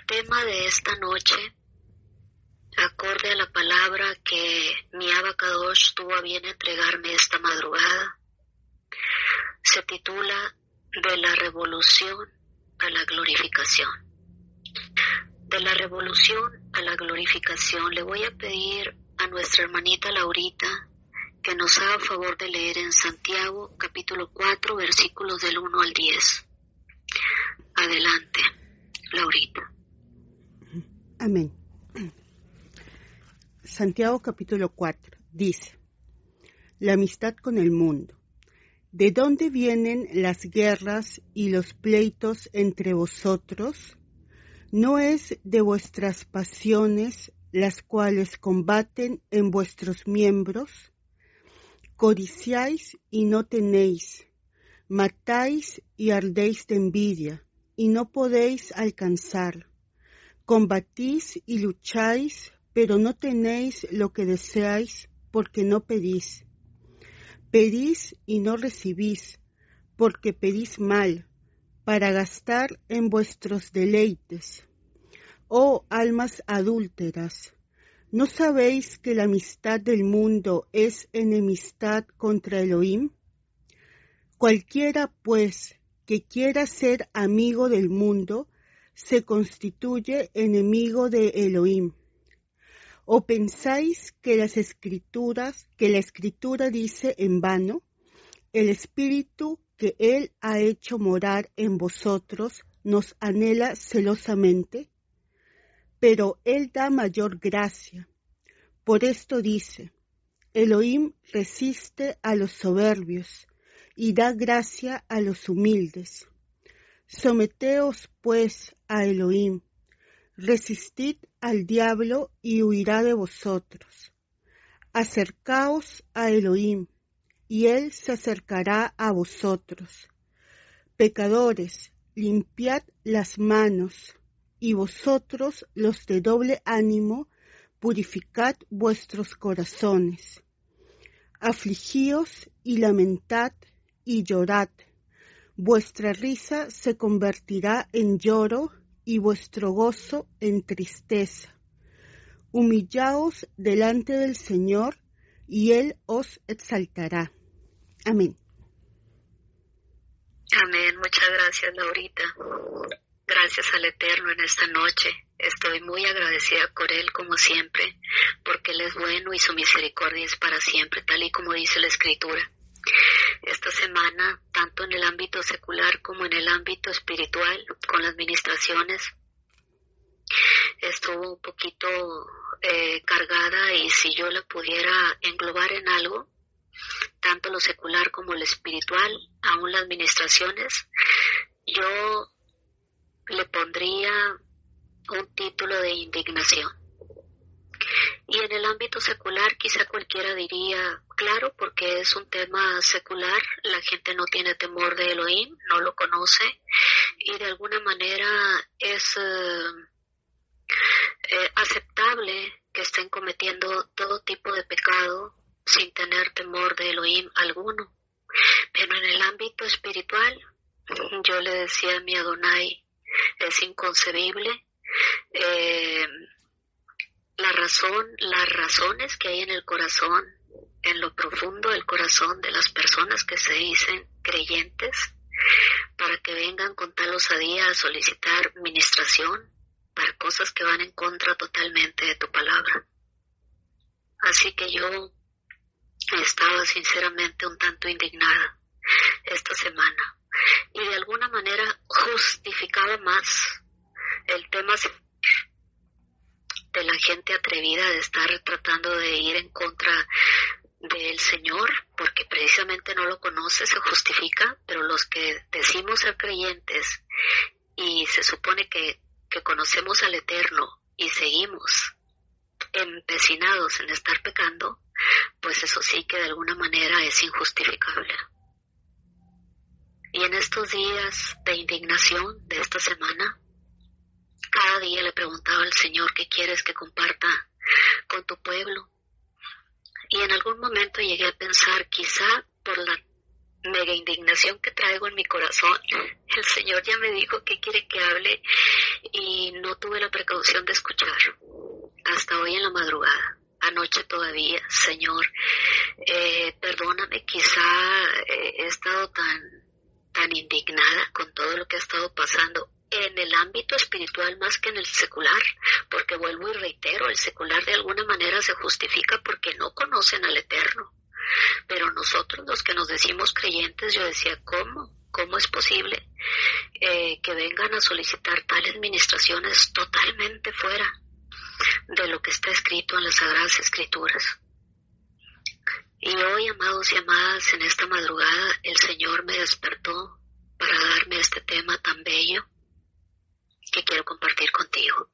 tema de esta noche, acorde a la palabra que mi Abacadosh tuvo a bien entregarme esta madrugada, se titula De la revolución a la glorificación. De la revolución a la glorificación, le voy a pedir a nuestra hermanita Laurita que nos haga favor de leer en Santiago capítulo 4 versículos del 1 al 10. Adelante, Laurita. Amén. Santiago capítulo 4 dice: la amistad con el mundo. ¿De dónde vienen las guerras y los pleitos entre vosotros? ¿No es de vuestras pasiones las cuales combaten en vuestros miembros? Codiciáis y no tenéis, matáis y ardéis de envidia, y no podéis alcanzar. Combatís y lucháis, pero no tenéis lo que deseáis, porque no pedís. Pedís y no recibís, porque pedís mal, para gastar en vuestros deleites. Oh almas adúlteras, ¿no sabéis que la amistad del mundo es enemistad contra Elohim? Cualquiera, pues, que quiera ser amigo del mundo, se constituye enemigo de Elohim. ¿O pensáis que la Escritura dice en vano? El Espíritu que Él ha hecho morar en vosotros nos anhela celosamente, pero Él da mayor gracia. Por esto dice: Elohim resiste a los soberbios y da gracia a los humildes. Someteos pues a Elohim. Resistid al diablo y huirá de vosotros. Acercaos a Elohim, y Él se acercará a vosotros. Pecadores, limpiad las manos, y vosotros, los de doble ánimo, purificad vuestros corazones. Afligíos y lamentad y llorad. Vuestra risa se convertirá en lloro, y vuestro gozo en tristeza. Humillaos delante del Señor, y Él os exaltará. Amén. Amén, muchas gracias, Laurita. Gracias al Eterno en esta noche. Estoy muy agradecida por Él como siempre, porque Él es bueno y su misericordia es para siempre, tal y como dice la Escritura. Esta semana, tanto en el ámbito secular como en el ámbito espiritual, con las ministraciones, estuvo un poquito cargada, y si yo la pudiera englobar en algo, tanto lo secular como lo espiritual, aún las ministraciones, yo le pondría un título de indignación. Y en el ámbito secular quizá cualquiera diría, claro, porque es un tema secular, la gente no tiene temor de Elohim, no lo conoce, y de alguna manera es aceptable que estén cometiendo todo tipo de pecado sin tener temor de Elohim alguno. Pero en el ámbito espiritual, yo le decía a mi Adonai, es inconcebible las razones que hay en el corazón, en lo profundo del corazón de las personas que se dicen creyentes, para que vengan con tal osadía a solicitar ministración para cosas que van en contra totalmente de tu palabra. Así que yo estaba sinceramente un tanto indignada esta semana, y de alguna manera justificaba más el tema de la gente atrevida de estar tratando de ir en contra del Señor, porque precisamente no lo conoce, se justifica, pero los que decimos ser creyentes y se supone que conocemos al Eterno y seguimos empecinados en estar pecando, pues eso sí que de alguna manera es injustificable. Y en estos días de indignación de esta semana, cada día le preguntaba al Señor qué quieres que comparta con tu pueblo. Y en algún momento llegué a pensar, quizá por la mega indignación que traigo en mi corazón. El Señor ya me dijo que quiere que hable y no tuve la precaución de escuchar hasta hoy en la madrugada. Anoche todavía, Señor, perdóname, quizá he estado tan indignada con todo lo que ha estado pasando en el ámbito espiritual más que en el secular, porque vuelvo y reitero, el secular de alguna manera se justifica porque no conocen al Eterno. Pero nosotros, los que nos decimos creyentes, yo decía, ¿cómo es posible que vengan a solicitar tales ministraciones totalmente fuera de lo que está escrito en las Sagradas Escrituras? Y hoy, amados y amadas, en esta madrugada, el Señor me despertó para darme este tema tan bello que quiero compartir contigo,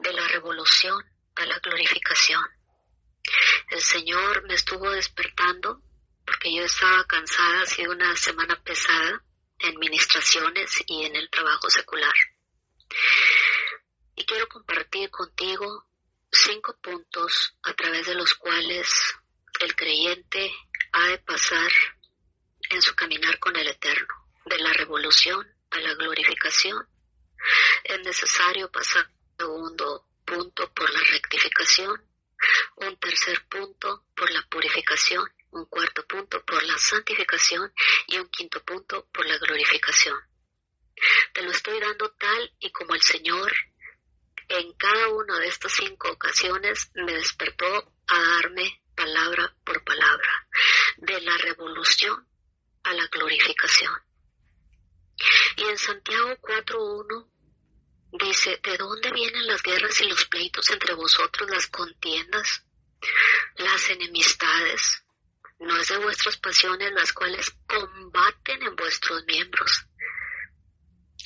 de la revolución a la glorificación. El Señor me estuvo despertando porque yo estaba cansada, ha sido una semana pesada en ministraciones y en el trabajo secular. Y quiero compartir contigo 5 puntos a través de los cuales el creyente ha de pasar en su caminar con el Eterno, de la revolución a la glorificación. Es necesario pasar un segundo punto por la rectificación, un tercer punto por la purificación, un cuarto punto por la santificación y un quinto punto por la glorificación. Te lo estoy dando tal y como el Señor en cada una de estas 5 ocasiones me despertó a darme palabra por palabra, de la revolución a la glorificación. Y en Santiago 4:1 dice, ¿de dónde vienen las guerras y los pleitos entre vosotros, las contiendas, las enemistades? No es de vuestras pasiones las cuales combaten en vuestros miembros.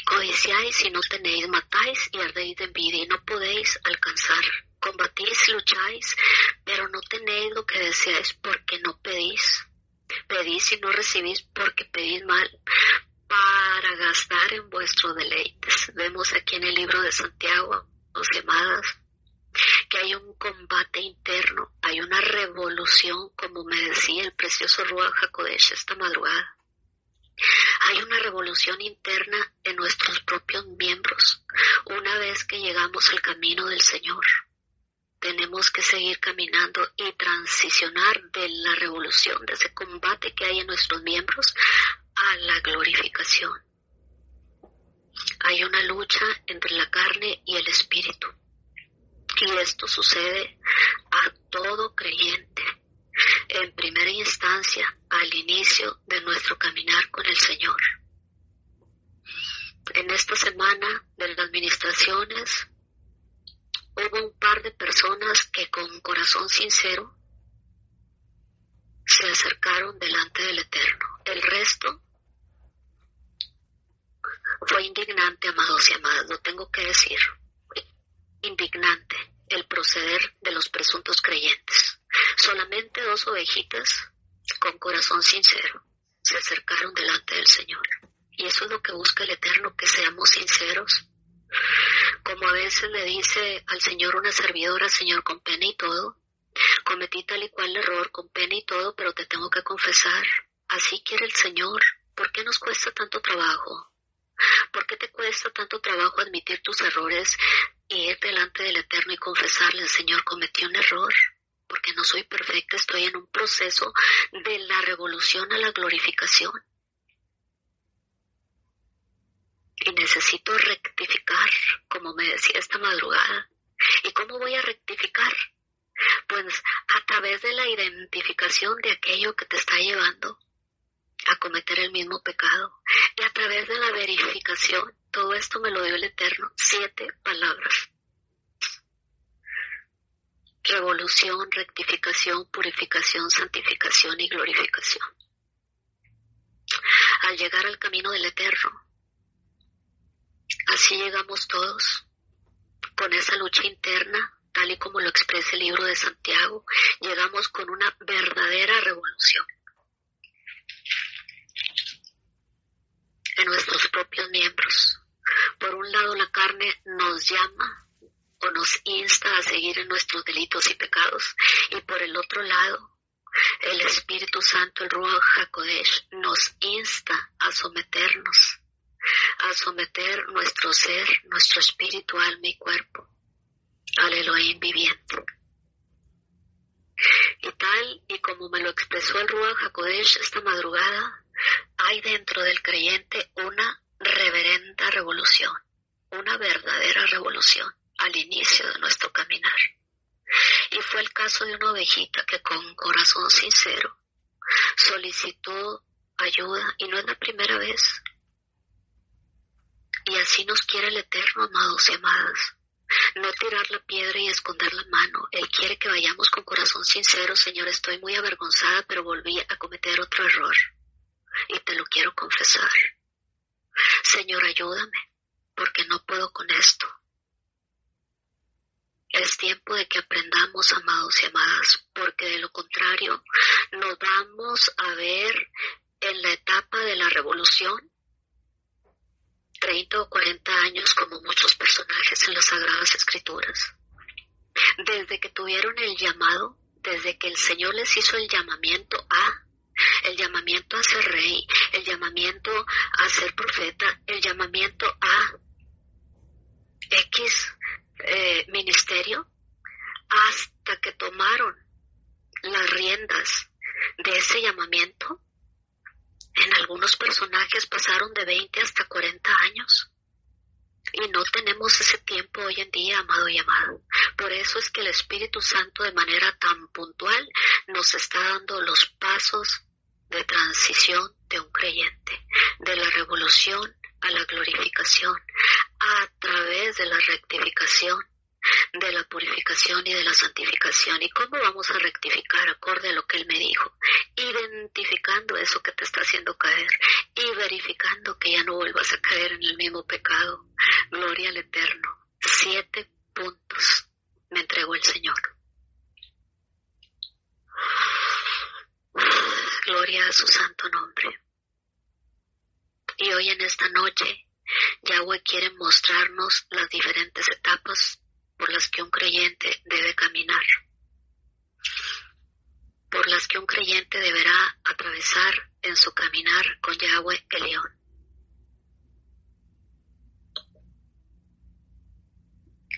Codiciáis y no tenéis, matáis y ardéis de envidia y no podéis alcanzar. Combatís y lucháis, pero no tenéis lo que deseáis porque no pedís. Pedís y no recibís porque pedís mal, para gastar en vuestros deleites. Vemos aquí en el libro de Santiago, los amadas, que hay un combate interno, hay una revolución, como me decía el precioso Ruach HaKodesh esta madrugada. Hay una revolución interna en nuestros propios miembros. Una vez que llegamos al camino del Señor, tenemos que seguir caminando y transicionar de la revolución, de ese combate que hay en nuestros miembros, a la glorificación. Hay una lucha entre la carne y el espíritu. Y esto sucede a todo creyente, en primera instancia, al inicio de nuestro caminar con el Señor. En esta semana de las administraciones, hubo un par de personas que con corazón sincero se acercaron delante del Eterno. El resto fue indignante, amados y amadas, lo tengo que decir. Indignante el proceder de los presuntos creyentes. Solamente 2 ovejitas con corazón sincero se acercaron delante del Señor. Y eso es lo que busca el Eterno, que seamos sinceros. Como a veces le dice al Señor una servidora, Señor, con pena y todo, cometí tal y cual error, con pena y todo, pero te tengo que confesar. Así quiere el Señor. ¿Por qué nos cuesta tanto trabajo? ¿Por qué te cuesta tanto trabajo admitir tus errores y ir delante del Eterno y confesarle al Señor, cometí un error? Porque no soy perfecta, estoy en un proceso de la revolución a la glorificación. Y necesito rectificar, como me decía esta madrugada. ¿Y cómo voy a rectificar? Pues a través de la identificación de aquello que te está llevando a cometer el mismo pecado. Y a través de la verificación, todo esto me lo dio el Eterno, 7 palabras. Revolución, rectificación, purificación, santificación y glorificación. Al llegar al camino del Eterno, así llegamos todos, con esa lucha interna, tal y como lo expresa el libro de Santiago, llegamos con una verdadera revolución en nuestros propios miembros. Por un lado, la carne nos llama o nos insta a seguir en nuestros delitos y pecados, y por el otro lado, el Espíritu Santo, el Ruach HaKodesh, nos insta a someter nuestro ser, nuestro espíritu, alma y cuerpo al Elohim viviente. Y tal y como me lo expresó el Ruach HaKodesh esta madrugada, hay dentro del creyente una reverenda revolución, una verdadera revolución al inicio de nuestro caminar. Y fue el caso de una ovejita que con corazón sincero solicitó ayuda, y no es la primera vez. Y así nos quiere el Eterno, amados y amadas. No tirar la piedra y esconder la mano. Él quiere que vayamos con corazón sincero. Señor, estoy muy avergonzada, pero volví a cometer otro error y te lo quiero confesar. Señor, ayúdame, porque no puedo con esto. Es tiempo de que aprendamos, amados y amadas, porque de lo contrario nos vamos a ver en la etapa de la revolución 30 o 40 años como muchos personajes en las Sagradas Escrituras. Desde que tuvieron el llamado, desde que el Señor les hizo el llamamiento a ser rey, el llamamiento a ser profeta, el llamamiento a X ministerio, hasta que tomaron las riendas de ese llamamiento, en algunos personajes pasaron de 20 hasta 40 años. Y no tenemos ese tiempo hoy en día, amado y amada. Por eso es que el Espíritu Santo de manera tan puntual nos está dando los pasos de transición de un creyente, de la revolución a la glorificación, a través de la rectificación, de la purificación y de la santificación. ¿Y cómo vamos a rectificar acorde a lo que Él me dijo? Identificando eso que te está haciendo caer y verificando que ya no vuelvas a caer en el mismo pecado. Gloria al Eterno. 7 puntos me entregó el Señor. Gloria a su santo nombre. Y hoy en esta noche, Yahweh quiere mostrarnos las diferentes etapas por las que un creyente debe caminar, por las que un creyente deberá atravesar en su caminar con Yahweh el León.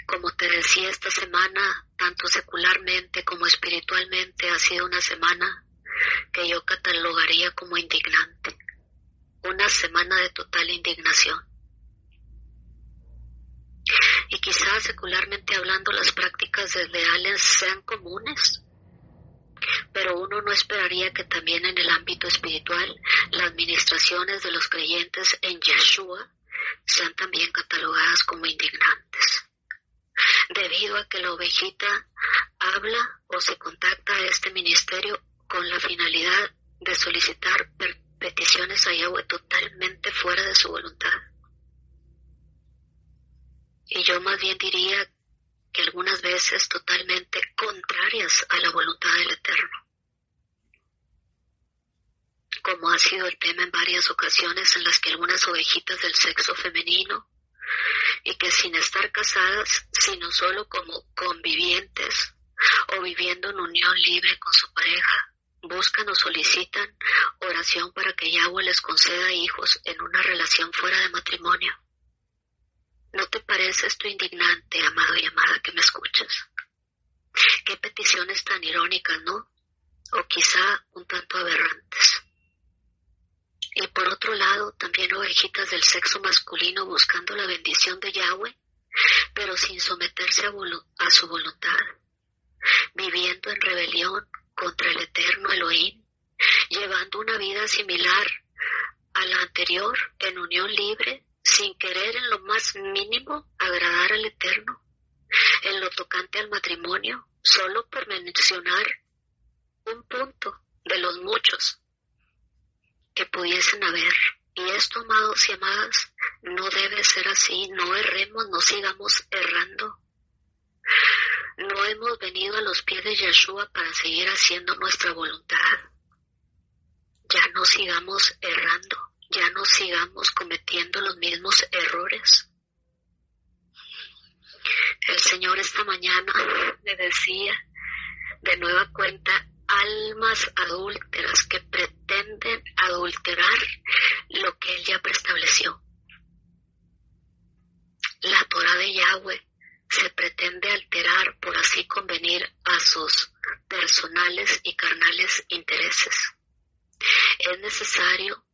Como te decía, esta semana, tanto secularmente como espiritualmente, ha sido una semana que yo catalogaría como indignante, una semana de total indignación. Y quizás secularmente hablando las prácticas desleales sean comunes, pero uno no esperaría que también en el ámbito espiritual las administraciones de los creyentes en Yeshua sean también catalogadas como indignantes, debido a que la ovejita habla o se contacta a este ministerio con la finalidad de solicitar peticiones a Yahweh totalmente fuera de su voluntad. Y yo más bien diría que algunas veces totalmente contrarias a la voluntad del Eterno, como ha sido el tema en varias ocasiones en las que algunas ovejitas del sexo femenino, y que sin estar casadas, sino solo como convivientes o viviendo en unión libre con su pareja, buscan o solicitan oración para que Yahweh les conceda hijos en una relación fuera de matrimonio. ¿No te parece esto indignante, amado y amada, que me escuchas? Qué peticiones tan irónicas, ¿no? O quizá un tanto aberrantes. Y por otro lado, también ovejitas del sexo masculino buscando la bendición de Yahweh, pero sin someterse a su voluntad, viviendo en rebelión contra el eterno Elohim, llevando una vida similar a la anterior, en unión libre, sin querer en lo más mínimo agradar al Eterno, en lo tocante al matrimonio, solo por mencionar un punto de los muchos que pudiesen haber. Y esto, amados y amadas, no debe ser así. No erremos, no sigamos errando. No hemos venido a los pies de Yeshua para seguir haciendo nuestra voluntad. Ya no sigamos errando. Ya no sigamos cometiendo los mismos errores. El Señor esta mañana me decía de nueva cuenta almas adúlteras que pretenden adulterar lo que Él ya preestableció. La Torá de Yahweh se pretende alterar por así convenir a sus personales y carnales intereses. Es necesario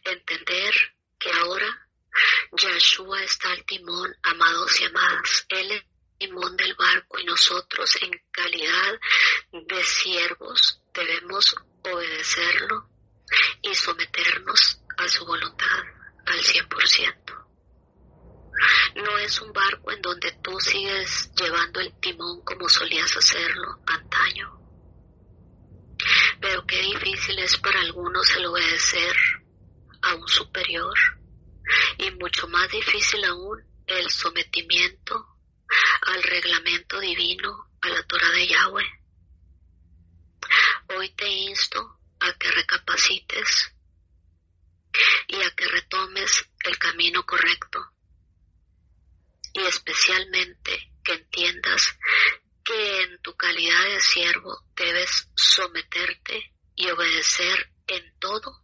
entender que ahora Yahshua está al timón, amados y amadas. Él es el timón del barco y nosotros en calidad de siervos debemos obedecerlo y someternos a su voluntad al 100%. No es un barco en donde tú sigues llevando el timón como solías hacerlo antaño. Pero qué difícil es para algunos el obedecer a un superior y mucho más difícil aún el sometimiento al reglamento divino, a la Torá de Yahweh. Hoy te insto a que recapacites y a que retomes el camino correcto. Y especialmente que entiendas que en tu calidad de siervo debes someterte y obedecer en todo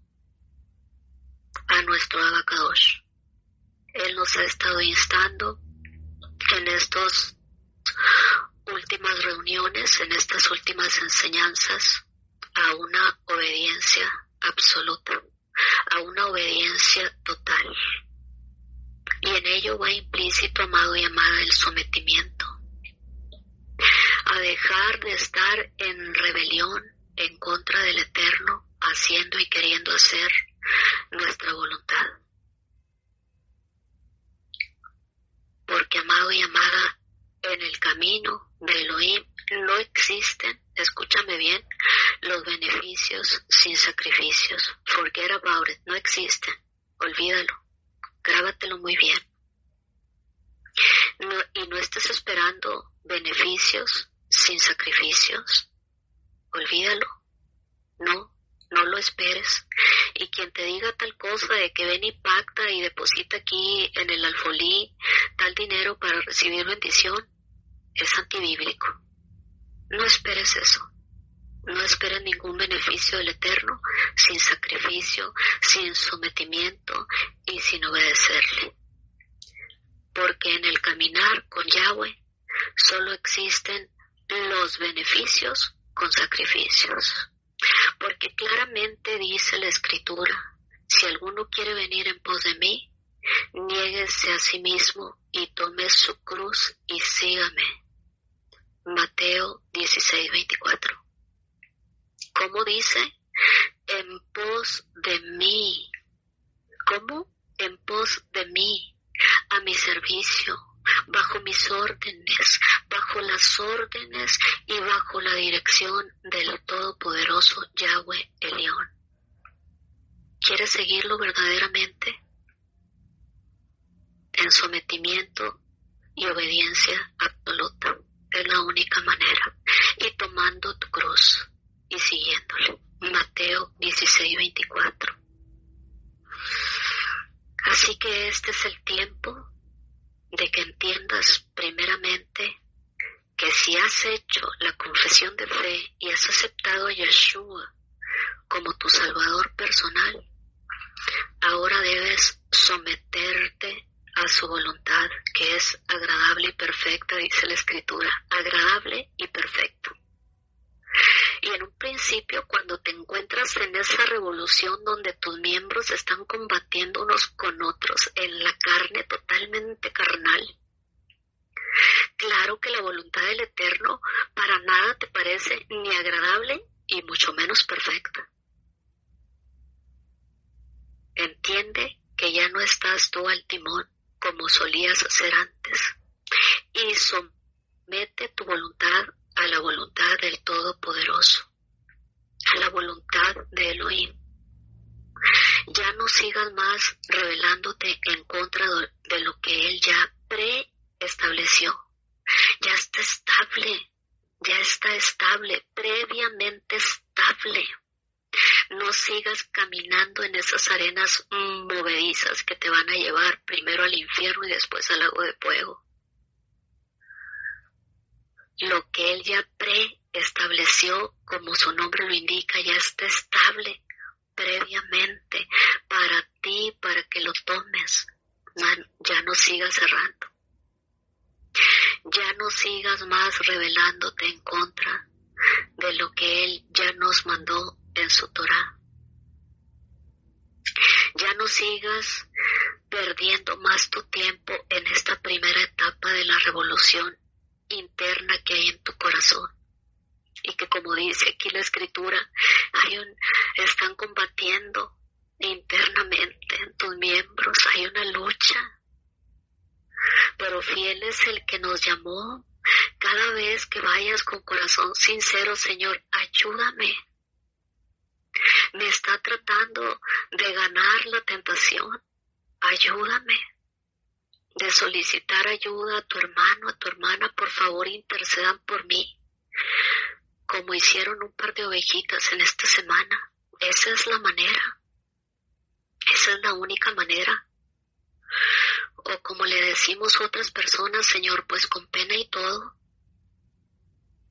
a nuestro Abacadosh. Él nos ha estado instando en estas últimas reuniones, en estas últimas enseñanzas, a una obediencia absoluta, a una obediencia total. Y en ello va implícito, amado y amada, el sometimiento. A dejar de estar en rebelión en contra del Eterno, haciendo y queriendo hacer nuestra voluntad. Porque, amado y amada, en el camino de Elohim no existen, escúchame bien, los beneficios sin sacrificios. Forget about it, no existen, olvídalo. Grábatelo muy bien. Y no estés esperando beneficios sin sacrificios. Olvídalo. No lo esperes. Y quien te diga tal cosa de que ven y pacta y deposita aquí en el alfolí tal dinero para recibir bendición, es antibíblico. No esperes eso. No esperes ningún beneficio del Eterno sin sacrificio, sin sometimiento y sin obedecerle. Porque en el caminar con Yahweh solo existen los beneficios con sacrificios. Porque claramente dice la Escritura, si alguno quiere venir en pos de mí, niéguese a sí mismo y tome su cruz y sígame. Mateo 16:24. ¿Cómo dice? En pos de mí. ¿Cómo? En pos de mí, a mi servicio, bajo mis órdenes, bajo las órdenes y bajo la dirección del Todopoderoso Yahweh Elión. ¿Quieres seguirlo verdaderamente? En sometimiento y obediencia absoluta. Es la única manera. Y tomando tu cruz y siguiéndole. Mateo 16:24. Así que este es el tiempo de que entiendas primeramente que si has hecho la confesión de fe y has aceptado a Yeshua como tu Salvador personal, ahora debes someterte a su voluntad, que es agradable y perfecta, dice la Escritura, agradable y perfecto. Y en un principio, cuando te encuentras en esa revolución donde tus miembros están combatiendo unos con otros en la carne totalmente carnal, claro que la voluntad del Eterno para nada te parece ni agradable y mucho menos perfecta. Entiende que ya no estás tú al timón como solías hacer antes y somete tu voluntad a la voluntad del Todopoderoso, a la voluntad de Elohim. Ya no sigas más rebelándote en contra de lo que Él ya preestableció. Ya está estable, previamente estable. No sigas caminando en esas arenas movedizas que te van a llevar primero al infierno y después al lago de fuego. Lo que Él ya estableció, como su nombre lo indica, ya está estable previamente para ti, para que lo tomes. Ya no sigas errando. Ya no sigas más rebelándote en contra de lo que Él ya nos mandó en su Torá. Ya no sigas perdiendo más tu tiempo en esta primera etapa de la revolución interna que hay en tu corazón. Y que, como dice aquí la Escritura, están combatiendo internamente en tus miembros, hay una lucha. Pero fiel es el que nos llamó. Cada vez que vayas con corazón sincero, Señor, ayúdame. Me está tratando de ganar la tentación. Ayúdame. De solicitar ayuda a tu hermano, a tu hermana, por favor intercedan por mí. Como hicieron un par de ovejitas en esta semana. Esa es la manera. Esa es la única manera. O como le decimos a otras personas, Señor, pues con pena y todo,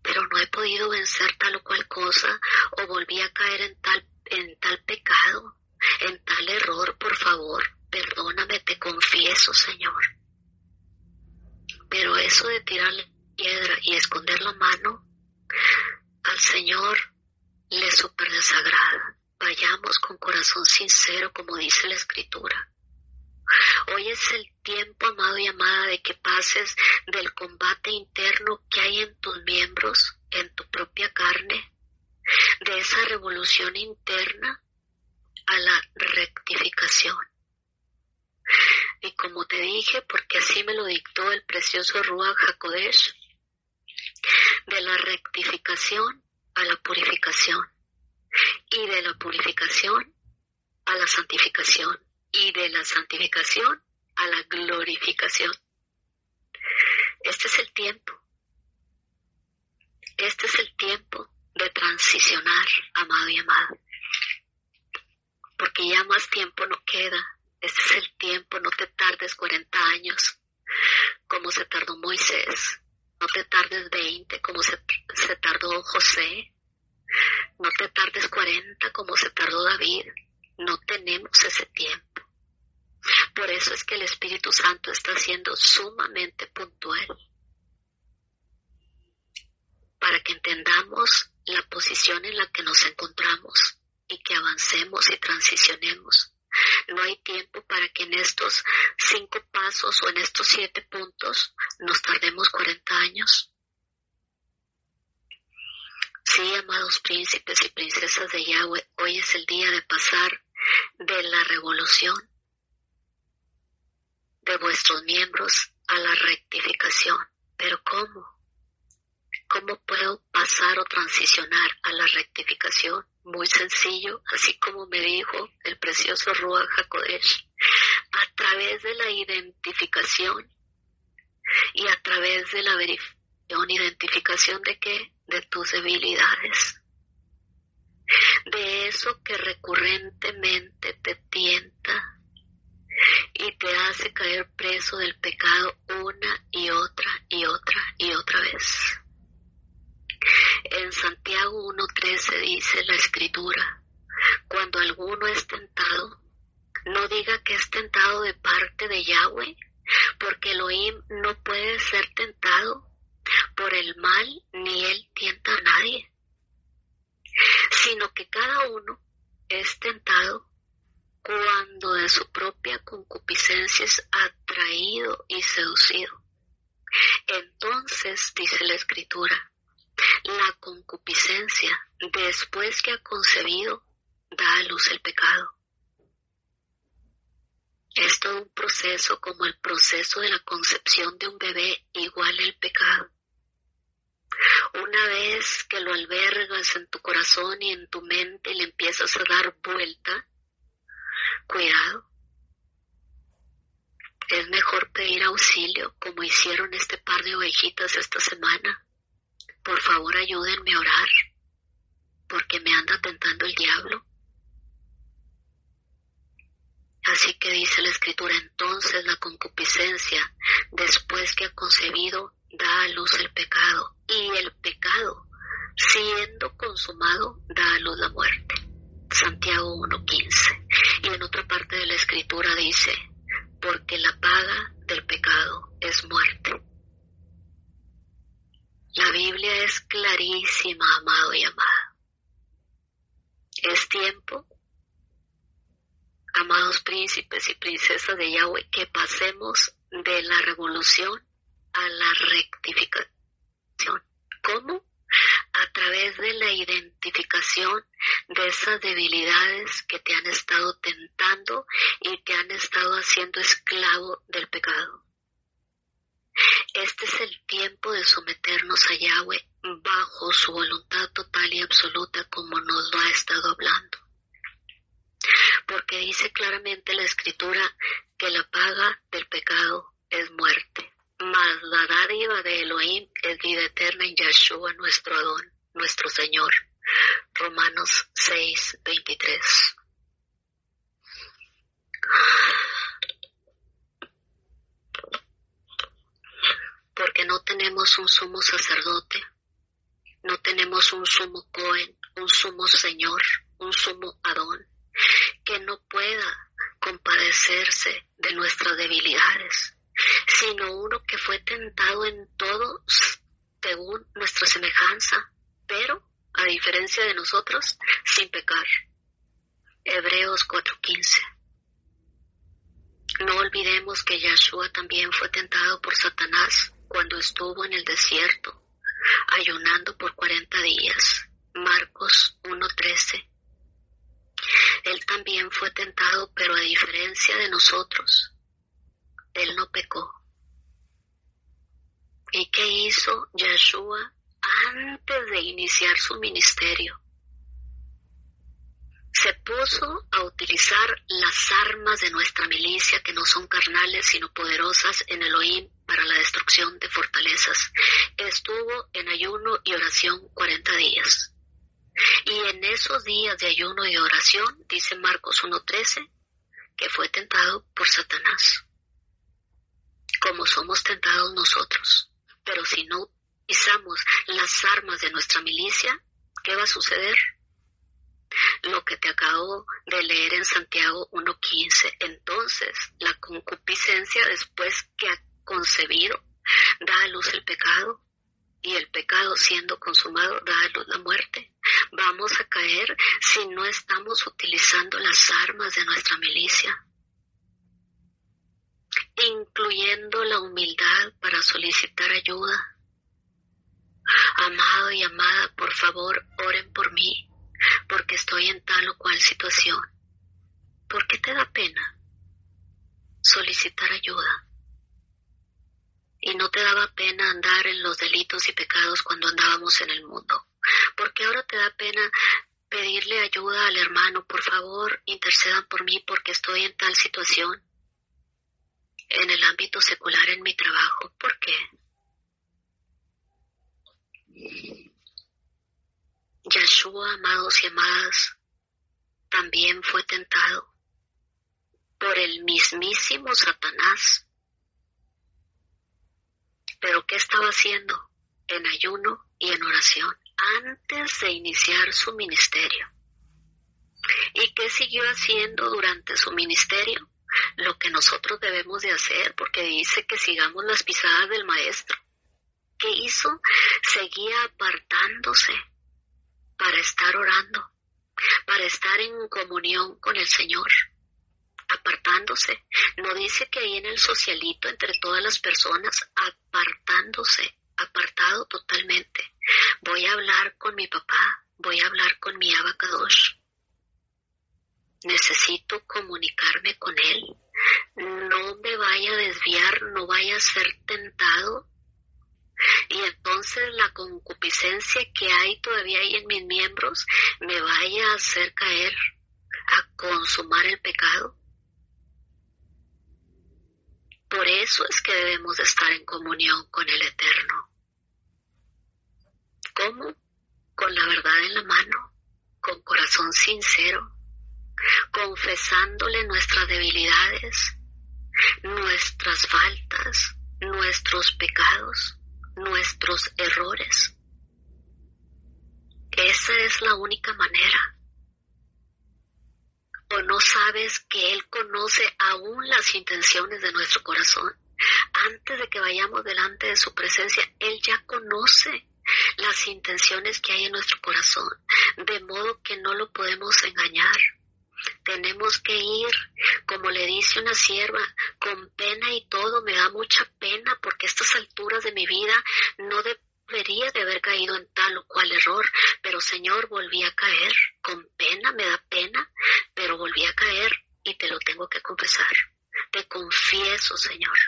pero no he podido vencer tal o cual cosa, o volví a caer en tal pecado, en tal error, por favor, perdóname, te confieso, Señor. Pero eso de tirar la piedra y esconder la mano, al Señor le súper desagrada. Vayamos con corazón sincero, como dice la Escritura. Hoy es el tiempo, amado y amada, de que pases del combate interno que hay en tus miembros, en tu propia carne, de esa revolución interna a la rectificación. Y como te dije, porque así me lo dictó el precioso Ruach HaKodesh, de la rectificación a la purificación, y de la purificación a la santificación, y de la santificación a la glorificación. Este es el tiempo. Este es el tiempo de transicionar, amado y amada. Porque ya más tiempo no queda. Este es el tiempo, no te tardes 40 años como se tardó Moisés. No te tardes 20 como se tardó José. No te tardes 40 como se tardó David. No tenemos ese tiempo. Por eso es que el Espíritu Santo está siendo sumamente puntual. Para que entendamos la posición en la que nos encontramos y que avancemos y transicionemos. No hay tiempo para que en estos 5 pasos o en estos 7 puntos nos tardemos 40 años. Sí, amados príncipes y princesas de Yahweh, hoy es el día de pasar de la revolución de vuestros miembros a la rectificación. ¿Pero cómo? ¿Cómo puedo pasar o transicionar a la rectificación? Muy sencillo, así como me dijo el precioso Ruach HaKodesh, a través de la identificación y a través de la verificación, ¿identificación de qué? De tus debilidades, de eso que recurrentemente te tienta y te hace caer preso del pecado una y otra y otra y otra vez. En Santiago 1:13 dice la Escritura, cuando alguno es tentado, no diga que es tentado de parte de Yahweh, porque Elohim no puede ser tentado por el mal, ni él tienta a nadie, sino que cada uno es tentado cuando de su propia concupiscencia es atraído y seducido. Entonces, dice la Escritura, la concupiscencia, después que ha concebido, da a luz el pecado. Es todo un proceso, como el proceso de la concepción de un bebé, igual el pecado. Una vez que lo albergas en tu corazón y en tu mente y le empiezas a dar vuelta, cuidado. Es mejor pedir auxilio, como hicieron este par de ovejitas esta semana. Por favor, ayúdenme a orar, porque me anda tentando el diablo. Así que dice la Escritura, entonces la concupiscencia, después que ha concebido, da a luz el pecado. Y el pecado, siendo consumado, da a luz la muerte. Santiago 1:15. Y en otra parte de la Escritura dice, porque la paga del pecado es muerte. La Biblia es clarísima, amado y amada. Es tiempo, amados príncipes y princesas de Yahweh, que pasemos de la revolución a la rectificación. ¿Cómo? A través de la identificación de esas debilidades que te han estado tentando y te han estado haciendo esclavo del pecado. Este es el tiempo de someternos a Yahweh bajo su voluntad total y absoluta, como nos lo ha estado hablando. Porque dice claramente la Escritura que la paga del pecado es muerte, mas la dádiva de Elohim es vida eterna en Yahshua nuestro Adón, nuestro Señor. Romanos 6:23. Porque no tenemos un sumo sacerdote, no tenemos un sumo Cohen, un sumo Señor, un sumo Adón, que no pueda compadecerse de nuestras debilidades, sino uno que fue tentado en todo según nuestra semejanza, pero, a diferencia de nosotros, sin pecar. Hebreos 4:15. No olvidemos que Yahshua también fue tentado por Satanás cuando estuvo en el desierto, ayunando por 40 días. Marcos 1:13. Él también fue tentado, pero a diferencia de nosotros, él no pecó. ¿Y qué hizo Yahshua antes de iniciar su ministerio? Se puso a utilizar las armas de nuestra milicia, que no son carnales sino poderosas en Elohim para la destrucción de fortalezas. Estuvo en ayuno y oración 40 días. Y en esos días de ayuno y oración, dice Marcos 1:13, que fue tentado por Satanás, como somos tentados nosotros. Pero si no utilizamos las armas de nuestra milicia, ¿qué va a suceder? Lo que te acabo de leer en Santiago 1:15. Entonces, la concupiscencia, después que ha concebido, da a luz el pecado, y el pecado, siendo consumado, da a luz la muerte. Vamos a caer si no estamos utilizando las armas de nuestra milicia, incluyendo la humildad para solicitar ayuda. Amado y amada, por favor, oren por mí, porque estoy en tal o cual situación. ¿Por qué te da pena solicitar ayuda? Y no te daba pena andar en los delitos y pecados cuando andábamos en el mundo. Porque ahora te da pena pedirle ayuda al hermano. Por favor, intercedan por mí porque estoy en tal situación. En el ámbito secular, en mi trabajo. ¿Por qué? Yahshua, amados y amadas, también fue tentado por el mismísimo Satanás. ¿Pero qué estaba haciendo? En ayuno y en oración, antes de iniciar su ministerio. ¿Y qué siguió haciendo durante su ministerio? Lo que nosotros debemos de hacer, porque dice que sigamos las pisadas del Maestro. ¿Qué hizo? Seguía apartándose para estar orando, para estar en comunión con el Señor. Apartándose. No dice que ahí en el socialito entre todas las personas, apartándose, apartado totalmente. Voy a hablar con mi papá, voy a hablar con mi Abba Kadosh. Necesito comunicarme con él. No me vaya a desviar, no vaya a ser tentado. Y entonces la concupiscencia que hay todavía ahí en mis miembros me vaya a hacer caer, a consumar el pecado. Por eso es que debemos de estar en comunión con el Eterno. ¿Cómo? Con la verdad en la mano, con corazón sincero, confesándole nuestras debilidades, nuestras faltas, nuestros pecados, nuestros errores. Esa es la única manera. ¿O no sabes que Él conoce aún las intenciones de nuestro corazón? Antes de que vayamos delante de su presencia, Él ya conoce las intenciones que hay en nuestro corazón, de modo que no lo podemos engañar. Tenemos que ir, como le dice una sierva, con pena y todo. Me da mucha pena porque a estas alturas de mi vida no debería de haber caído en tal o cual error, pero Señor, volví a caer. Con pena, me da pena, pero volví a caer y te lo tengo que confesar. Te confieso, Señor,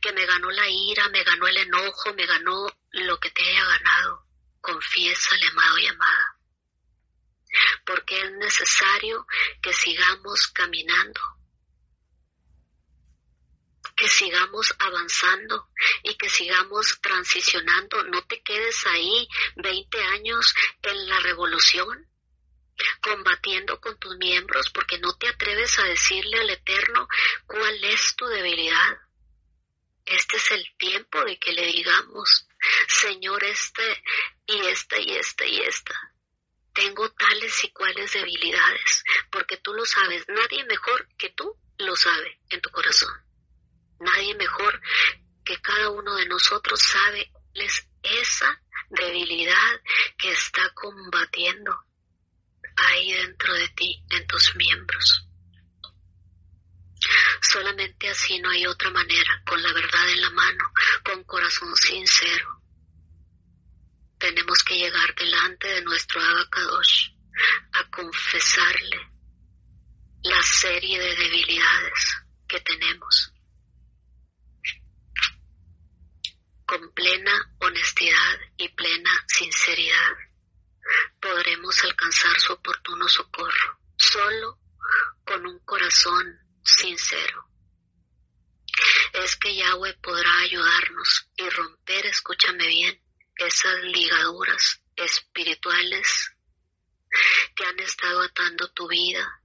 que me ganó la ira, me ganó el enojo, me ganó lo que te haya ganado. Confiésale, amado y amada, porque es necesario que sigamos caminando, que sigamos avanzando y que sigamos transicionando. No te quedes ahí 20 años en la revolución, combatiendo con tus miembros, porque no te atreves a decirle al Eterno cuál es tu debilidad. Este es el tiempo de que le digamos, Señor, y esta. Tengo tales y cuales debilidades, porque tú lo sabes. Nadie mejor que tú lo sabe en tu corazón. Nadie mejor que cada uno de nosotros sabe esa debilidad que está combatiendo ahí dentro de ti, en tus miembros. Solamente así, no hay otra manera, con la verdad en la mano, con corazón sincero. Tenemos que llegar delante de nuestro Abacadosh a confesarle la serie de debilidades que tenemos, con plena honestidad y plena sinceridad. Podremos alcanzar su oportuno socorro, solo con un corazón sincero. Es que Yahweh podrá ayudarnos y romper, escúchame bien, esas ligaduras espirituales que han estado atando tu vida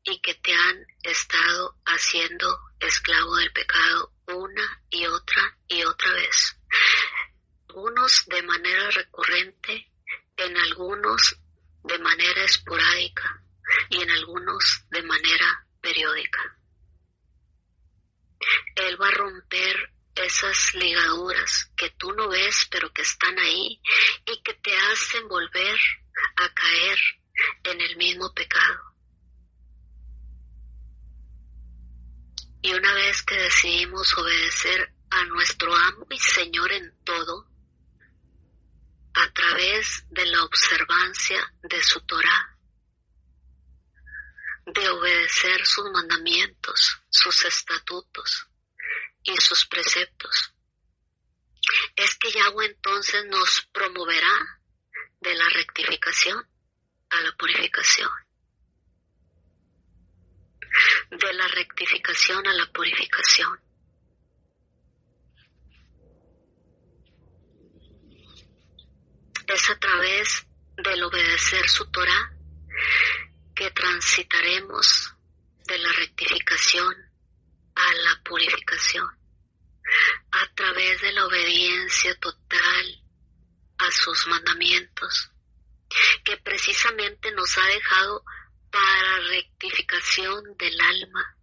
y que te han estado haciendo esclavo del pecado una y otra vez. Algunos de manera recurrente, en algunos de manera esporádica y en algunos de manera periódica. Él va a romper esas ligaduras que tú no ves, pero que están ahí y que te hacen volver a caer en el mismo pecado. Y una vez que decidimos obedecer a nuestro amo y Señor en todo, a través de la observancia de su Torá, de obedecer sus mandamientos, sus estatutos y sus preceptos, es que Yahweh entonces nos promoverá de la rectificación a la purificación, de la rectificación a la purificación. Es a través del obedecer su Torá que transitaremos de la rectificación a la purificación, a través de la obediencia total a sus mandamientos, que precisamente nos ha dejado para rectificación del alma.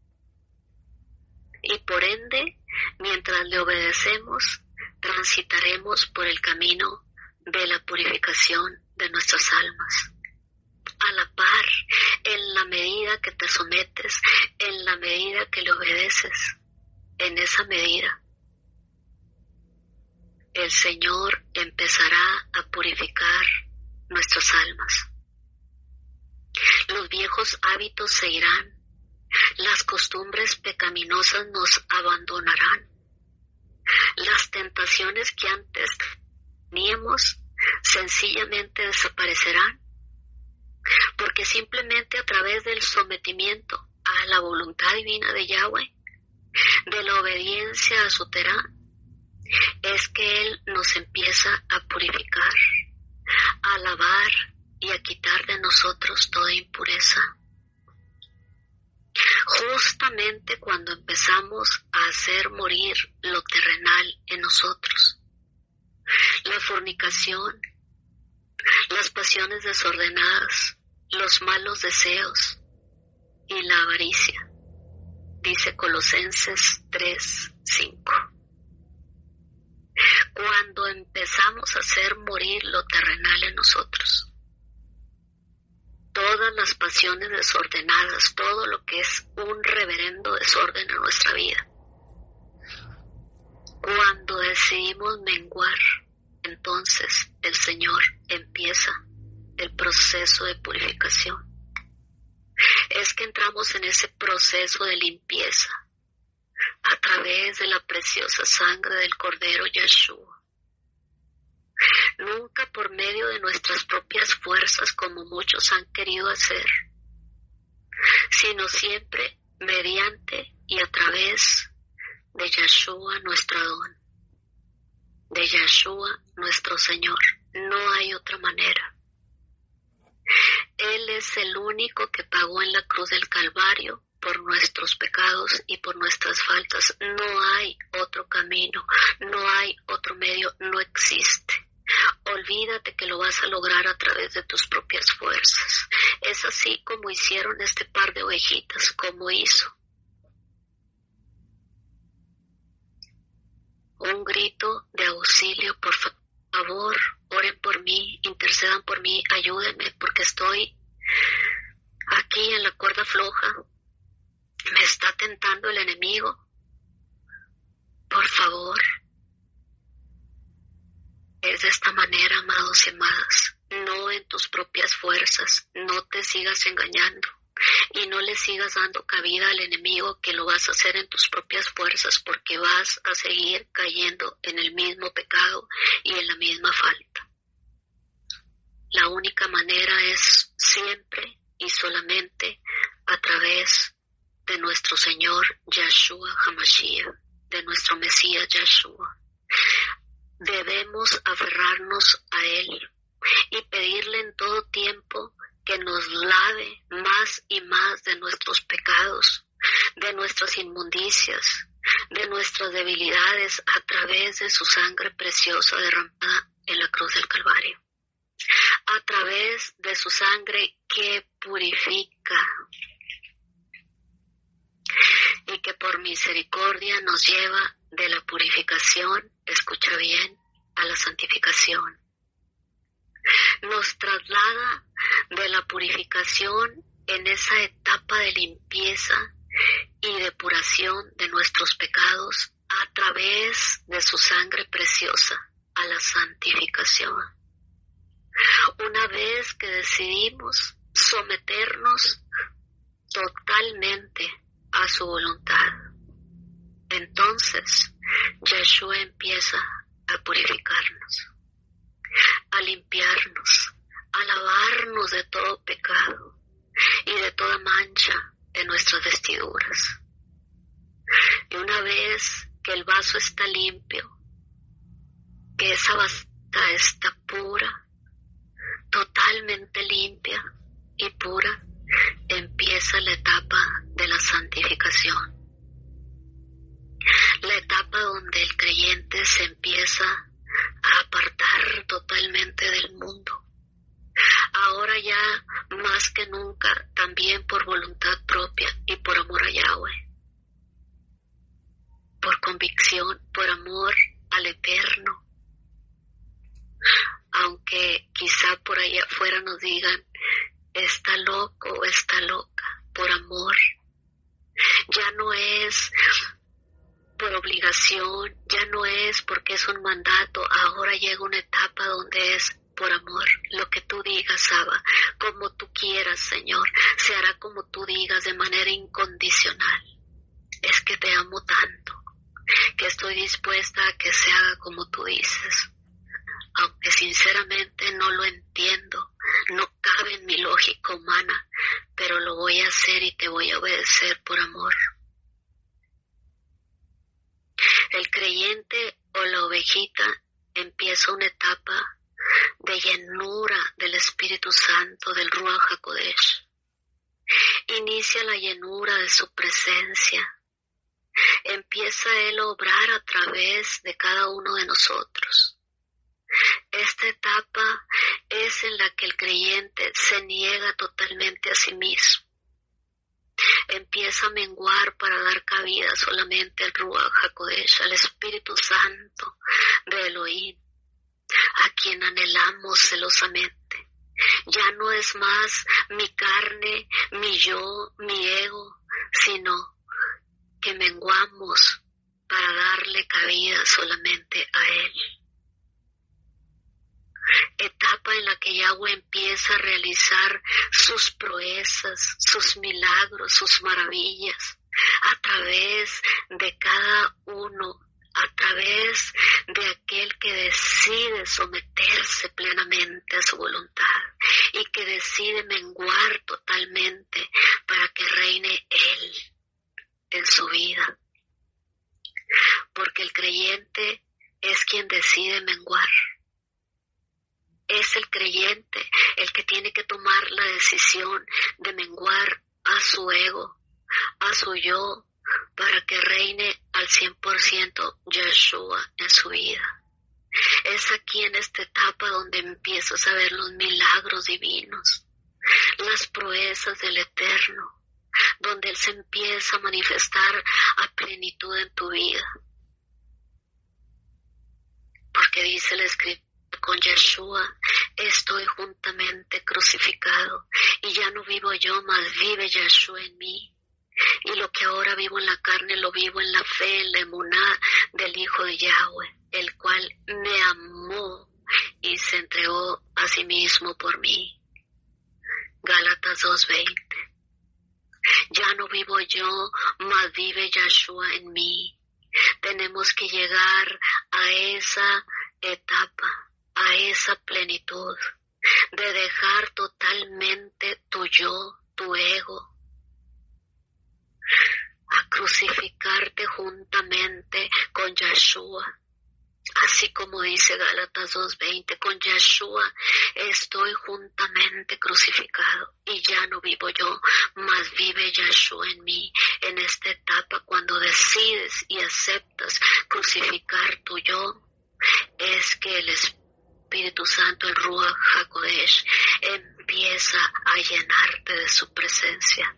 Y por ende, mientras le obedecemos, transitaremos por el camino de la purificación de nuestras almas. A la par, en la medida que te sometes, en la medida que le obedeces, en esa medida, el Señor empezará a purificar nuestras almas. Los viejos hábitos se irán, las costumbres pecaminosas nos abandonarán, las tentaciones que antes teníamos sencillamente desaparecerán, porque simplemente a través del sometimiento a la voluntad divina de Yahweh, de la obediencia a su Torá, es que Él nos empieza a purificar, a lavar y a quitar de nosotros toda impureza. Justamente cuando empezamos a hacer morir lo terrenal en nosotros, la fornicación, las pasiones desordenadas, los malos deseos y la avaricia, dice Colosenses 3:5. Cuando empezamos a hacer morir lo terrenal en nosotros, todas las pasiones desordenadas, todo lo que es un reverendo desorden en nuestra vida, cuando decidimos menguar, entonces el Señor empieza el proceso de purificación. Es que entramos en ese proceso de limpieza a través de la preciosa sangre del Cordero Yeshua. Nunca por medio de nuestras propias fuerzas como muchos han querido hacer, sino siempre mediante y a través de Yeshua nuestro Adón, de Yeshua nuestro Señor. No hay otra manera. Él es el único que pagó en la cruz del Calvario por nuestros pecados y por nuestras faltas. No hay otro camino, no hay otro medio, no existe. Olvídate que lo vas a lograr a través de tus propias fuerzas. Es así como hicieron este par de ovejitas, como hizo. Un grito de auxilio, por favor, oren por mí, intercedan por mí, ayúdenme, porque estoy aquí en la cuerda floja. Me está tentando el enemigo. Por favor. Es de esta manera, amados y amadas, no en tus propias fuerzas, no te sigas engañando y no le sigas dando cabida al enemigo que lo vas a hacer en tus propias fuerzas, porque vas a seguir cayendo en el mismo pecado y en la misma falta. La única manera es siempre y solamente a través de nuestro Señor Yeshua HaMashiach, de nuestro Mesías Yeshua. Debemos aferrarnos a Él y pedirle en todo tiempo que nos lave más y más de nuestros pecados, de nuestras inmundicias, de nuestras debilidades a través de su sangre preciosa derramada en la cruz del Calvario, a través de su sangre que purifica y que por misericordia nos lleva de la purificación, escucha bien, a la santificación. Nos traslada de la purificación en esa etapa de limpieza y depuración de nuestros pecados a través de su sangre preciosa a la santificación. Una vez que decidimos someternos totalmente a su voluntad, entonces Yeshua empieza a purificarnos, a limpiarnos, a lavarnos de todo pecado y de toda mancha de nuestras vestiduras. Y una vez que el vaso está limpio, que esa vasija está pura, totalmente limpia y pura, empieza la etapa de la santificación. La etapa donde el creyente se empieza a apartar totalmente del mundo. Ahora ya más que nunca, también por voluntad propia y por amor a Yahweh. Por convicción, por amor al Eterno. Aunque quizá por allá afuera nos digan, está loco o está loca, por amor. Ya no es por obligación, ya no es porque es un mandato, ahora llega una etapa donde es por amor. Lo que tú digas, Abba, como tú quieras, Señor, se hará como tú digas de manera incondicional. Es que te amo tanto, que estoy dispuesta a que se haga como tú dices. Aunque sinceramente no lo entiendo, no cabe en mi lógica humana, pero lo voy a hacer y te voy a obedecer por amor. El creyente o la ovejita empieza una etapa de llenura del Espíritu Santo, del Ruach HaKodesh. Inicia la llenura de su presencia. Empieza Él a obrar a través de cada uno de nosotros. Esta etapa es en la que el creyente se niega totalmente a sí mismo. Empieza a menguar para dar cabida solamente al Ruach HaKodesh, al Espíritu Santo de Elohim, a quien anhelamos celosamente. Ya no es más mi carne, mi yo, mi ego, sino que menguamos para darle cabida solamente a Él. Etapa en la que Yahweh empieza a realizar sus proezas, sus milagros, sus maravillas, a través de cada uno, a través de aquel que decide someterse plenamente a su voluntad y que decide menguar totalmente para que reine Él en su vida. Porque el creyente es quien decide menguar. Es el creyente el que tiene que tomar la decisión de menguar a su ego, a su yo, para que reine al 100% Yeshua en su vida. Es aquí en esta etapa donde empiezas a ver los milagros divinos, las proezas del Eterno, donde Él se empieza a manifestar a plenitud en tu vida. Porque dice la Escritura: con Yeshua estoy juntamente crucificado, y ya no vivo yo, mas vive Yeshua en mí. Y lo que ahora vivo en la carne, lo vivo en la fe, en la emuná del Hijo de Yahweh, el cual me amó y se entregó a sí mismo por mí. Gálatas 2:20. Ya no vivo yo, mas vive Yeshua en mí. Tenemos que llegar a esa etapa, a esa plenitud, de dejar totalmente tu yo, tu ego, a crucificarte juntamente con Yeshua. Así como dice Gálatas 2:20, con Yeshua estoy juntamente crucificado y ya no vivo yo, mas vive Yeshua en mí. En esta etapa, cuando decides y aceptas crucificar tu yo, es que el Espíritu Santo, el Ruach HaKodesh, empieza a llenarte de su presencia.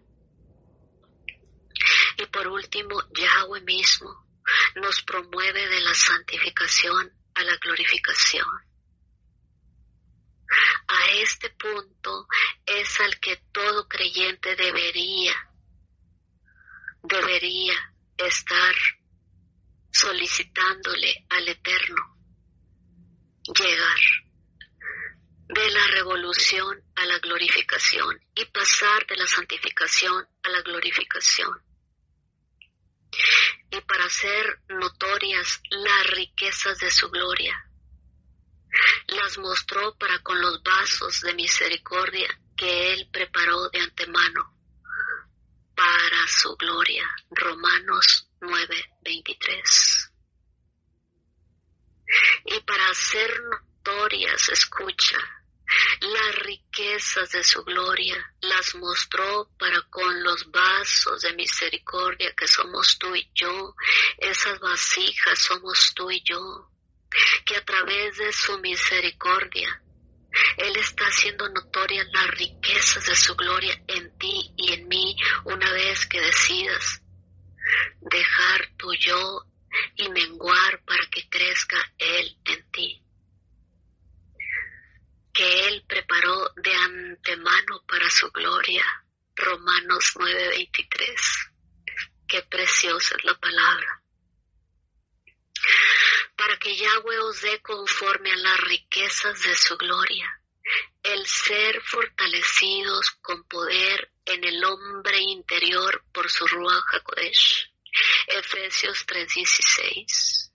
Y por último, Yahweh mismo nos promueve de la santificación a la glorificación. A este punto es al que todo creyente debería estar solicitándole al Eterno llegar, de la revolución a la glorificación y pasar de la santificación a la glorificación. Y para hacer notorias las riquezas de su gloria, las mostró para con los vasos de misericordia que Él preparó de antemano para su gloria. Romanos 9:23. Y para hacer notorias, escucha, las riquezas de su gloria las mostró para con los vasos de misericordia que somos tú y yo. Esas vasijas somos tú y yo, que a través de su misericordia Él está haciendo notorias las riquezas de su gloria en ti y en mí, una vez que decidas dejar tu yo y menguar para que crezca Él en ti, que Él preparó de antemano para su gloria. Romanos 9:23. Qué preciosa es la palabra. Para que Yahweh os dé conforme a las riquezas de su gloria, el ser fortalecidos con poder en el hombre interior por su Ruach HaKodesh. Efesios 3:16.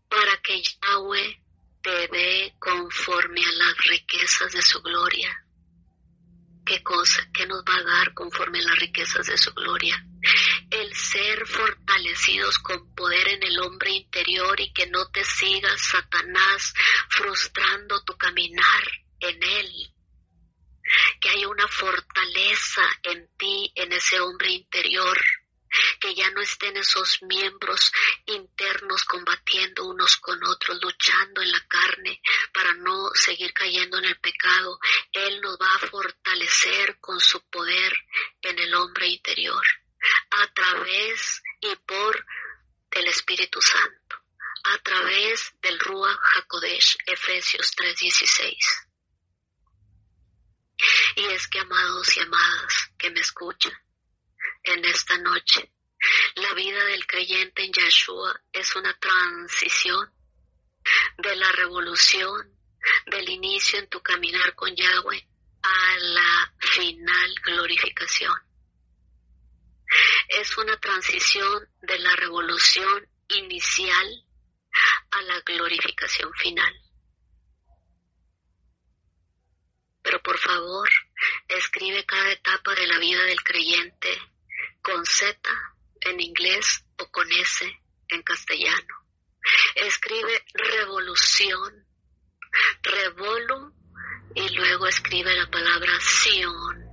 Para que Yahweh te dé conforme a las riquezas de su gloria. ¿Qué cosa? ¿Qué nos va a dar conforme a las riquezas de su gloria? El ser fortalecidos con poder en el hombre interior y que no te siga Satanás frustrando tu caminar en él. Que haya una fortaleza en ti, en ese hombre interior, que ya no estén esos miembros internos combatiendo unos con otros, luchando en la carne para no seguir cayendo en el pecado. Él nos va a fortalecer con su poder en el hombre interior, a través y por el Espíritu Santo, a través del Ruach HaKodesh, Efesios 3:16. Y es que, amados y amadas que me escuchan en esta noche, la vida del creyente en Yahshua es una transición de la revolución, del inicio en tu caminar con Yahweh a la final glorificación. Es una transición de la revolución inicial a la glorificación final. Pero por favor, escribe cada etapa de la vida del creyente con Z en inglés o con S en castellano. Escribe revolución, revolu, y luego escribe la palabra Sion.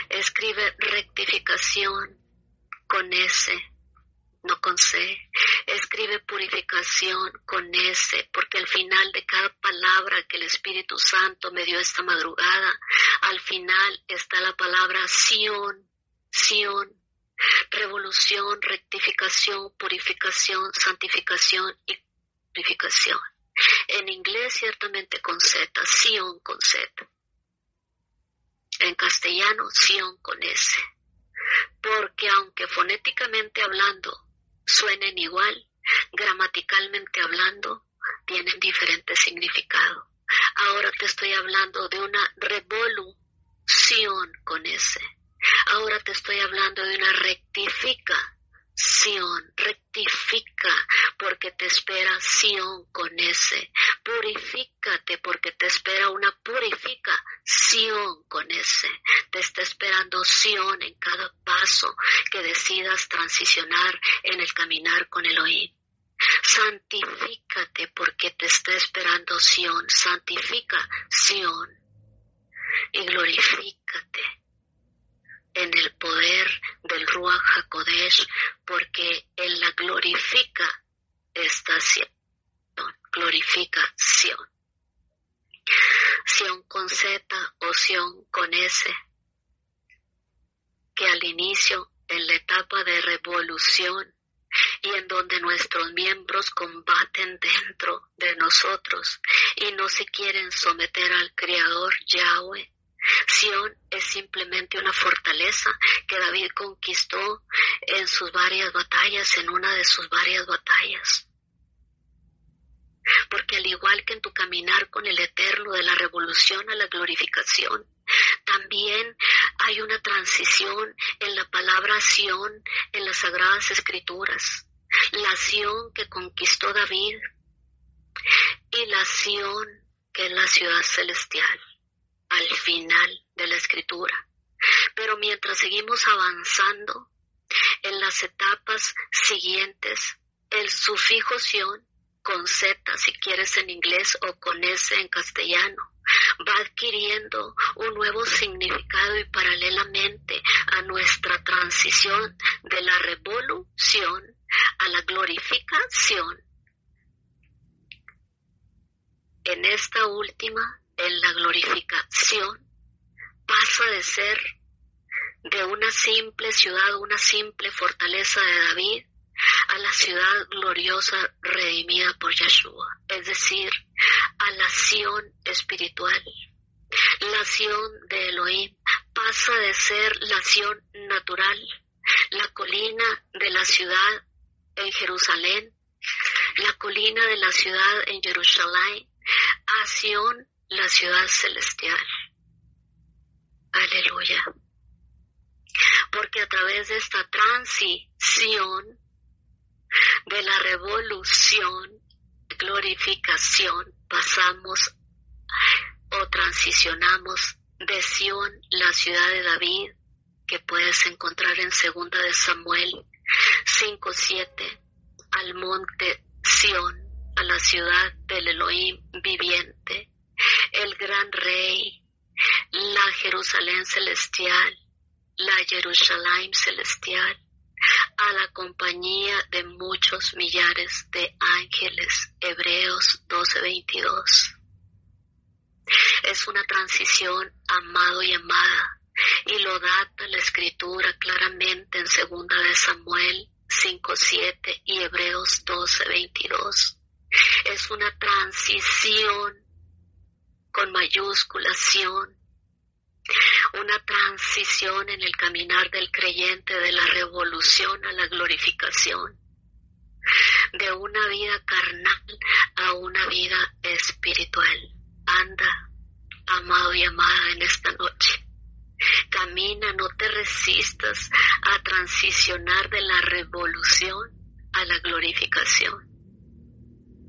Escribe rectificación con S, no con C. Escribe purificación con S, porque al final de cada palabra que el Espíritu Santo me dio esta madrugada, al final está la palabra Sion, Sion. Revolución, rectificación, purificación, santificación y purificación. En inglés ciertamente con Z, Sion con Z. En castellano, Sion con S. Porque aunque fonéticamente hablando suenen igual, gramaticalmente hablando tienen diferente significado. Ahora te estoy hablando de una revolución con S. Ahora te estoy hablando de una rectificación, rectifica porque te espera Sion con S. Purifícate porque te espera una purificación con S. Te está esperando Sion en cada paso que decidas transicionar en el caminar con Elohim. Santifícate porque te está esperando Sion, santificación, y glorifícate en el poder del Ruach HaKodesh, porque en la glorificación, glorificación. Sion con Z o Sion con S, que al inicio, en la etapa de revolución, y en donde nuestros miembros combaten dentro de nosotros y no se quieren someter al Creador Yahweh. Sion es simplemente una fortaleza que David conquistó en sus varias batallas, en una de sus varias batallas. Porque al igual que en tu caminar con el Eterno de la revolución a la glorificación, también hay una transición en la palabra Sion en las Sagradas Escrituras. La Sion que conquistó David y la Sion que es la ciudad celestial al final de la Escritura. Pero mientras seguimos avanzando en las etapas siguientes, el sufijo Sion, con Z si quieres en inglés o con S en castellano, va adquiriendo un nuevo significado y paralelamente a nuestra transición de la revolución a la glorificación. En esta última, en la glorificación, pasa de ser de una simple ciudad, una simple fortaleza de David, a la ciudad gloriosa redimida por Yahshua, es decir, a la Sion espiritual. La Sion de Elohim pasa de ser la Sion natural, la colina de la ciudad en Jerusalén, la colina de la ciudad en Jerusalén, a Sion, la ciudad celestial. Aleluya. Porque a través de esta transición de la revolución, glorificación, pasamos o transicionamos de Sion, la ciudad de David, que puedes encontrar en 2 de Samuel 5:7, al monte Sion, a la ciudad del Elohim viviente, el gran rey, la Jerusalén celestial, la Jerusalén celestial, a la compañía de muchos millares de ángeles. Hebreos 12:22. Es una transición, amado y amada, y lo data la Escritura claramente en 2 de Samuel 5:7 y Hebreos 12:22. Es una transición con mayúsculación, una transición en el caminar del creyente de la revolución a la glorificación, de una vida carnal a una vida espiritual. Anda, amado y amada, en esta noche. Camina, no te resistas a transicionar de la revolución a la glorificación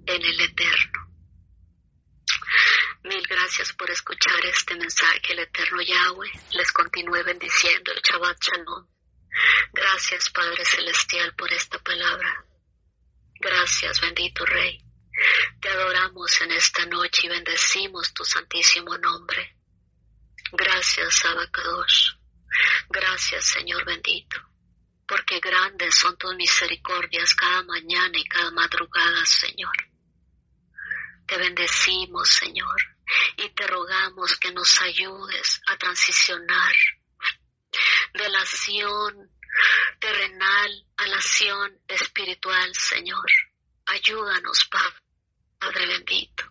en el eterno. Mil gracias por escuchar este mensaje. El eterno Yahweh les continúe bendiciendo. El Shabbat Shalom. Gracias, Padre Celestial, por esta palabra. Gracias, bendito Rey. Te adoramos en esta noche y bendecimos tu santísimo nombre. Gracias, Abacadosh. Gracias, Señor bendito, porque grandes son tus misericordias cada mañana y cada madrugada, Señor. Te bendecimos, Señor, y te rogamos que nos ayudes a transicionar de la acción terrenal a la acción espiritual, Señor. Ayúdanos, Padre bendito.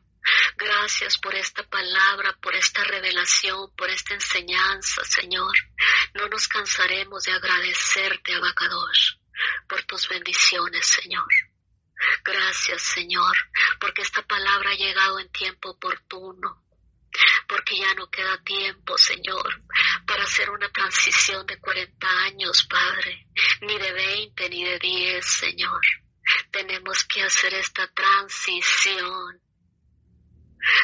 Gracias por esta palabra, por esta revelación, por esta enseñanza, Señor. No nos cansaremos de agradecerte, Abacadosh, por tus bendiciones, Señor. Gracias, Señor, porque esta palabra ha llegado en tiempo oportuno, porque ya no queda tiempo, Señor, para hacer una transición de 40 años, Padre, ni de 20, ni de 10, Señor. Tenemos que hacer esta transición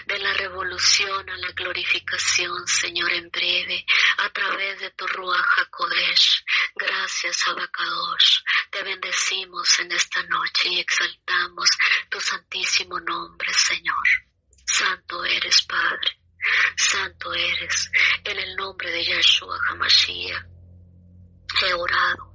de la revolución a la glorificación, Señor, en breve, a través de tu Ruach HaKodesh. Gracias, Abacadosh. Te bendecimos en esta noche y exaltamos tu santísimo nombre, Señor. Santo eres, Padre. Santo eres. En el nombre de Yeshua HaMashiach he orado.